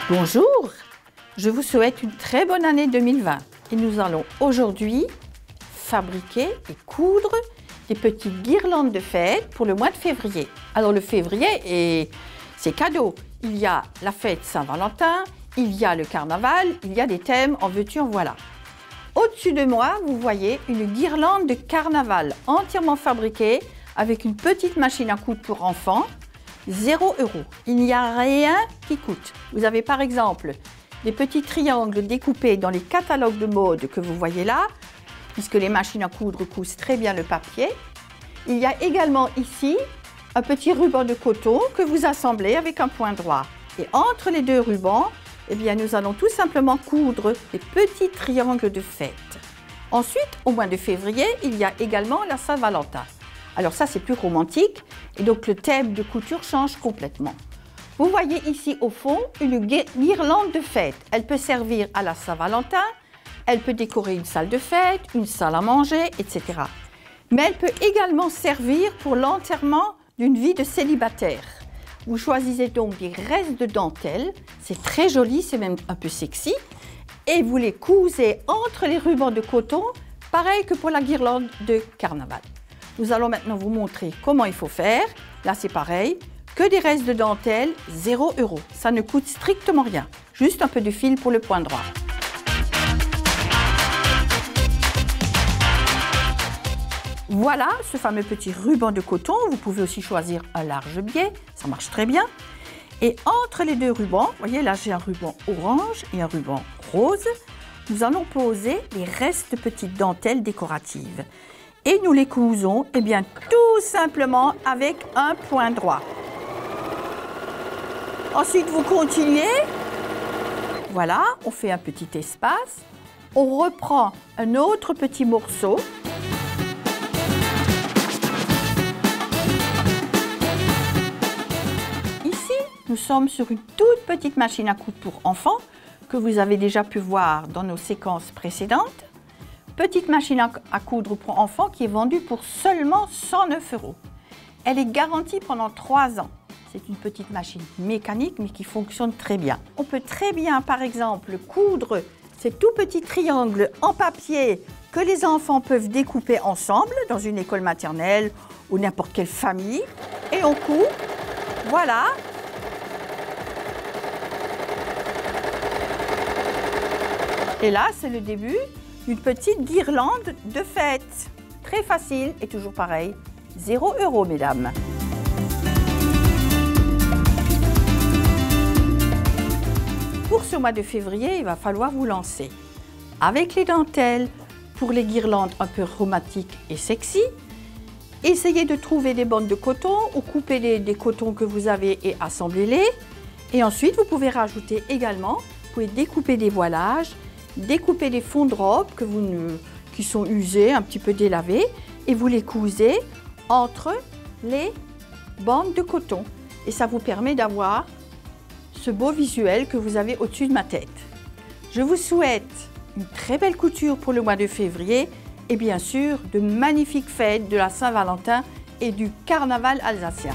Bonjour, je vous souhaite une très bonne année 2020 et nous allons aujourd'hui fabriquer et coudre des petites guirlandes de fête pour le mois de février. Alors le février, c'est cadeau. Il y a la fête Saint-Valentin, il y a le carnaval, il y a des thèmes en veux-tu en voilà. Au-dessus de moi, vous voyez une guirlande de carnaval entièrement fabriquée avec une petite machine à coudre pour enfants. 0 €. Il n'y a rien qui coûte. Vous avez par exemple des petits triangles découpés dans les catalogues de mode que vous voyez là, puisque les machines à coudre cousent très bien le papier. Il y a également ici un petit ruban de coton que vous assemblez avec un point droit. Et entre les deux rubans, eh bien, nous allons tout simplement coudre des petits triangles de fête. Ensuite, au mois de février, il y a également la Saint-Valentin. Alors ça, c'est plus romantique et donc le thème de couture change complètement. Vous voyez ici au fond une guirlande de fête. Elle peut servir à la Saint-Valentin, elle peut décorer une salle de fête, une salle à manger, etc. Mais elle peut également servir pour l'enterrement d'une vie de célibataire. Vous choisissez donc des restes de dentelle, c'est très joli, c'est même un peu sexy, et vous les cousez entre les rubans de coton, pareil que pour la guirlande de carnaval. Nous allons maintenant vous montrer comment il faut faire. Là, c'est pareil, que des restes de dentelle, 0 €. Ça ne coûte strictement rien, juste un peu de fil pour le point droit. Voilà ce fameux petit ruban de coton. Vous pouvez aussi choisir un large biais, ça marche très bien. Et entre les deux rubans, vous voyez là j'ai un ruban orange et un ruban rose, nous allons poser les restes de petites dentelles décoratives. Et nous les cousons, eh bien, tout simplement avec un point droit. Ensuite, vous continuez. Voilà, on fait un petit espace. On reprend un autre petit morceau. Ici, nous sommes sur une toute petite machine à coudre pour enfants que vous avez déjà pu voir dans nos séquences précédentes. Petite machine à coudre pour enfants qui est vendue pour seulement 109 €. Elle est garantie pendant 3 ans. C'est une petite machine mécanique mais qui fonctionne très bien. On peut très bien par exemple coudre ces tout petits triangles en papier que les enfants peuvent découper ensemble dans une école maternelle ou n'importe quelle famille. Et on coud, voilà. Et là c'est le début d'une petite guirlande de fête. Très facile et toujours pareil, 0 € mesdames. Pour ce mois de février, il va falloir vous lancer. Avec les dentelles, pour les guirlandes un peu romantiques et sexy, essayez de trouver des bandes de coton ou couper des cotons que vous avez et assemblez-les. Et ensuite, vous pouvez rajouter également, vous pouvez découper des voilages, découpez des fonds de robe qui sont usés, un petit peu délavés, et vous les cousez entre les bandes de coton. Et ça vous permet d'avoir ce beau visuel que vous avez au-dessus de ma tête. Je vous souhaite une très belle couture pour le mois de février et bien sûr de magnifiques fêtes de la Saint-Valentin et du carnaval alsacien.